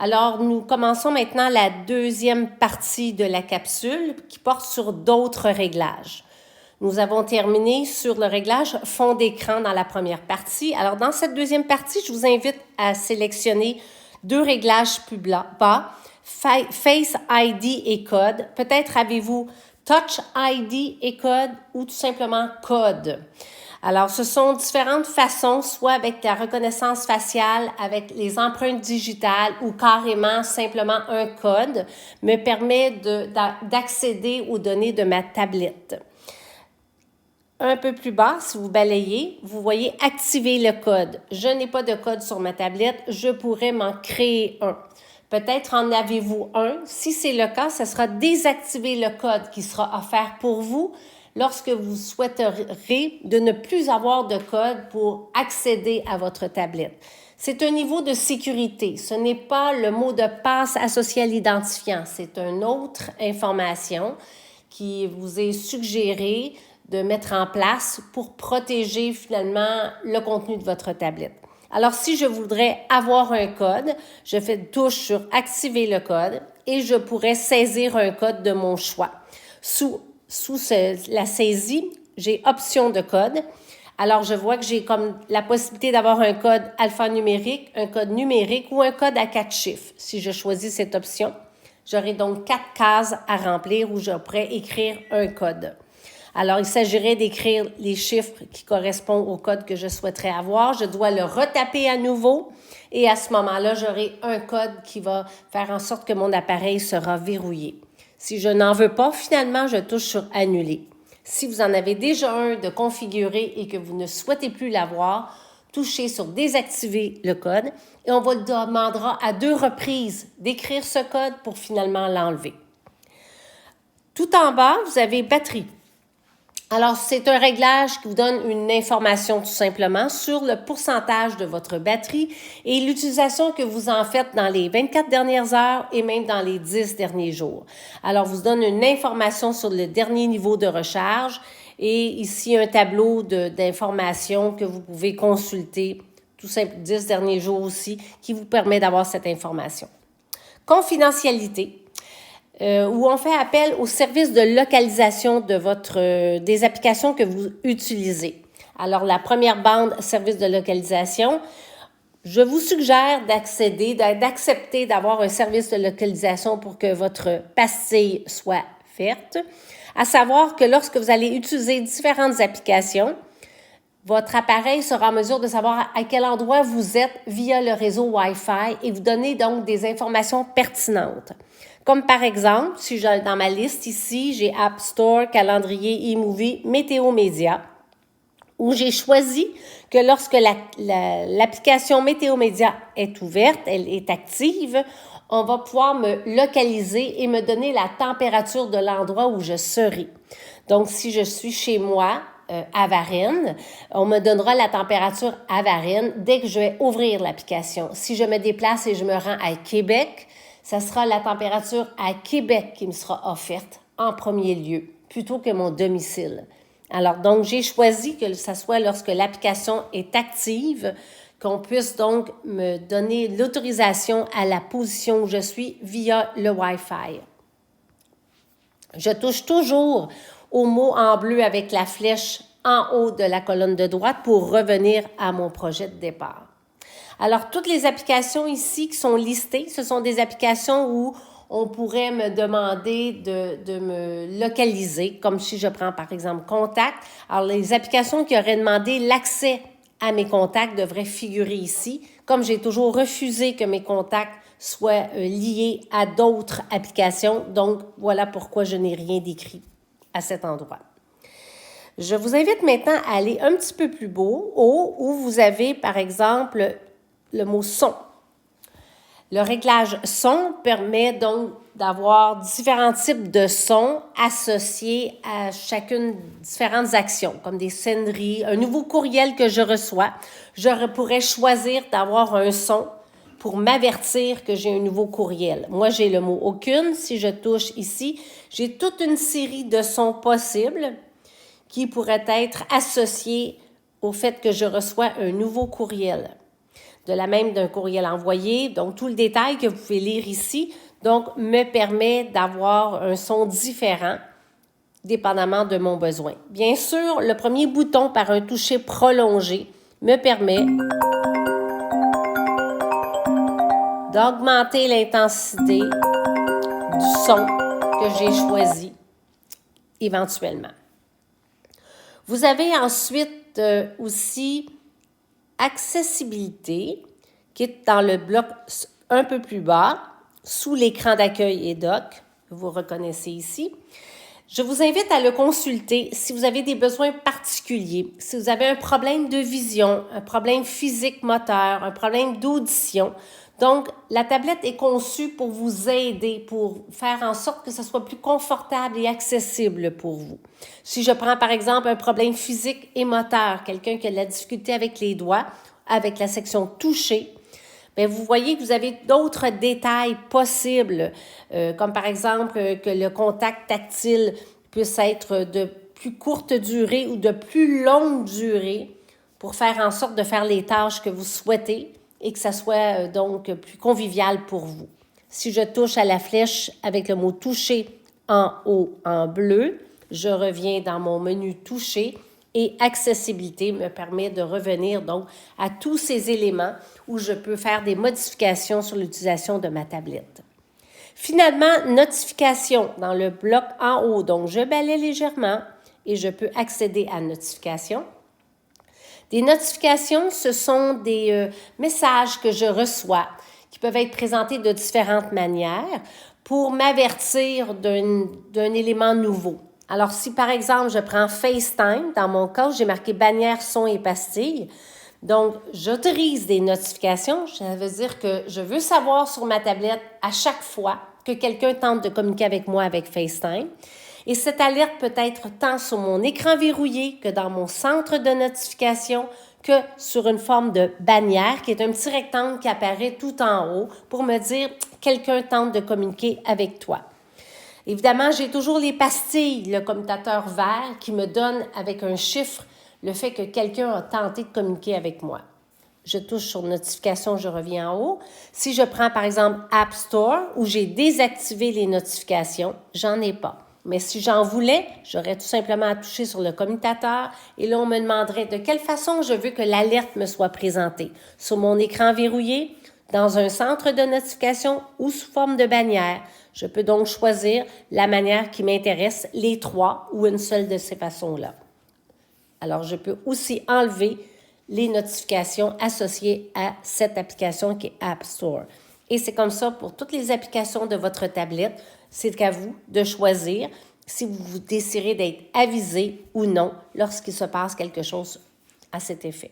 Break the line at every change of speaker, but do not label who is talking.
Alors, nous commençons maintenant la deuxième partie de la capsule qui porte sur d'autres réglages. Nous avons terminé sur le réglage fond d'écran dans la première partie. Alors, dans cette deuxième partie, je vous invite à sélectionner deux réglages plus bas, Face ID et code. Peut-être avez-vous Touch ID et code ou tout simplement code. Alors, ce sont différentes façons, soit avec la reconnaissance faciale, avec les empreintes digitales ou carrément simplement un code, me permet d'accéder aux données de ma tablette. Un peu plus bas, si vous balayez, vous voyez « Activer le code ». Je n'ai pas de code sur ma tablette, je pourrais m'en créer un. Peut-être en avez-vous un. Si c'est le cas, ce sera « Désactiver le code » qui sera offert pour vous lorsque vous souhaiterez de ne plus avoir de code pour accéder à votre tablette. C'est un niveau de sécurité. Ce n'est pas le mot de passe associé à l'identifiant. C'est une autre information qui vous est suggérée de mettre en place pour protéger finalement le contenu de votre tablette. Alors, si je voudrais avoir un code, je fais une touche sur « Activer le code » et je pourrais saisir un code de mon choix. Sous la saisie, j'ai « Option de code ». Alors, je vois que j'ai comme la possibilité d'avoir un code alphanumérique, un code numérique ou un code à 4 chiffres. Si je choisis cette option, j'aurai donc 4 cases à remplir où je pourrais écrire un code. Alors, il s'agirait d'écrire les chiffres qui correspondent au code que je souhaiterais avoir. Je dois le retaper à nouveau et à ce moment-là, j'aurai un code qui va faire en sorte que mon appareil sera verrouillé. Si je n'en veux pas, finalement, je touche sur « Annuler ». Si vous en avez déjà un de configuré et que vous ne souhaitez plus l'avoir, touchez sur « Désactiver le code » et on vous demandera à 2 reprises d'écrire ce code pour finalement l'enlever. Tout en bas, vous avez « Batterie ». Alors, c'est un réglage qui vous donne une information tout simplement sur le pourcentage de votre batterie et l'utilisation que vous en faites dans les 24 dernières heures et même dans les 10 derniers jours. Alors, vous donne une information sur le dernier niveau de recharge et ici un tableau d'informations que vous pouvez consulter, tout simplement 10 derniers jours aussi, qui vous permet d'avoir cette information. Confidentialité. Où on fait appel au service de localisation de des applications que vous utilisez. Alors, la première bande, service de localisation, je vous suggère d'accepter d'avoir un service de localisation pour que votre pastille soit faite. À savoir que lorsque vous allez utiliser différentes applications, votre appareil sera en mesure de savoir à quel endroit vous êtes via le réseau Wi-Fi et vous donner donc des informations pertinentes. Comme par exemple, si dans ma liste ici, j'ai App Store, calendrier, e-movie, météo média, où j'ai choisi que lorsque l'application météo média est ouverte, elle est active, on va pouvoir me localiser et me donner la température de l'endroit où je serai. Donc, si je suis chez moi, à Varennes, on me donnera la température à Varennes dès que je vais ouvrir l'application. Si je me déplace et je me rends à Québec, ça sera la température à Québec qui me sera offerte en premier lieu, plutôt que mon domicile. Alors, donc, j'ai choisi que ce soit lorsque l'application est active, qu'on puisse donc me donner l'autorisation à la position où je suis via le Wi-Fi. Je touche toujours au mot en bleu avec la flèche en haut de la colonne de droite pour revenir à mon projet de départ. Alors, toutes les applications ici qui sont listées, ce sont des applications où on pourrait me demander de me localiser, comme si je prends par exemple Contact. Alors, les applications qui auraient demandé l'accès à mes contacts devraient figurer ici. Comme j'ai toujours refusé que mes contacts soient liés à d'autres applications, donc voilà pourquoi je n'ai rien décrit à cet endroit. Je vous invite maintenant à aller un petit peu plus haut où vous avez par exemple le mot « son ». Le réglage « son » permet donc d'avoir différents types de sons associés à chacune différentes actions, comme des sonneries, un nouveau courriel que je reçois. Je pourrais choisir d'avoir un son pour m'avertir que j'ai un nouveau courriel. Moi, j'ai le mot « aucune ». Si je touche ici, j'ai toute une série de sons possibles qui pourraient être associés au fait que je reçois un nouveau courriel. de la même d'un courriel envoyé. Donc, tout le détail que vous pouvez lire ici, donc, me permet d'avoir un son différent dépendamment de mon besoin. Bien sûr, le premier bouton par un toucher prolongé me permet d'augmenter l'intensité du son que j'ai choisi éventuellement. Vous avez ensuite aussi accessibilité qui est dans le bloc un peu plus bas, sous l'écran d'accueil et doc, vous reconnaissez ici. Je vous invite à le consulter si vous avez des besoins particuliers, si vous avez un problème de vision, un problème physique moteur, un problème d'audition. Donc, la tablette est conçue pour vous aider, pour faire en sorte que ce soit plus confortable et accessible pour vous. Si je prends par exemple un problème physique et moteur, quelqu'un qui a de la difficulté avec les doigts, avec la section toucher, bien, vous voyez que vous avez d'autres détails possibles, comme par exemple que le contact tactile puisse être de plus courte durée ou de plus longue durée pour faire en sorte de faire les tâches que vous souhaitez et que ça soit donc plus convivial pour vous. Si je touche à la flèche avec le mot « toucher » en haut en bleu, je reviens dans mon menu « Toucher » et accessibilité me permet de revenir donc à tous ces éléments où je peux faire des modifications sur l'utilisation de ma tablette. Finalement, notification dans le bloc en haut. Donc, je balaie légèrement et je peux accéder à notification. Des notifications, ce sont des messages que je reçois qui peuvent être présentés de différentes manières pour m'avertir d'un élément nouveau. Alors, si par exemple, je prends FaceTime, dans mon cas, j'ai marqué bannière, son et pastille. Donc, j'autorise des notifications. Ça veut dire que je veux savoir sur ma tablette à chaque fois que quelqu'un tente de communiquer avec moi avec FaceTime. Et cette alerte peut être tant sur mon écran verrouillé que dans mon centre de notification que sur une forme de bannière qui est un petit rectangle qui apparaît tout en haut pour me dire « quelqu'un tente de communiquer avec toi ». Évidemment, j'ai toujours les pastilles, le commutateur vert qui me donne avec un chiffre le fait que quelqu'un a tenté de communiquer avec moi. Je touche sur notification, je reviens en haut. Si je prends par exemple App Store où j'ai désactivé les notifications, j'en ai pas. Mais si j'en voulais, j'aurais tout simplement à toucher sur le commutateur et là, on me demanderait de quelle façon je veux que l'alerte me soit présentée. Sur mon écran verrouillé, dans un centre de notification ou sous forme de bannière. Je peux donc choisir la manière qui m'intéresse, les trois ou une seule de ces façons-là. Alors, je peux aussi enlever les notifications associées à cette application qui est App Store. Et c'est comme ça pour toutes les applications de votre tablette. C'est à vous de choisir si vous désirez d'être avisé ou non lorsqu'il se passe quelque chose à cet effet.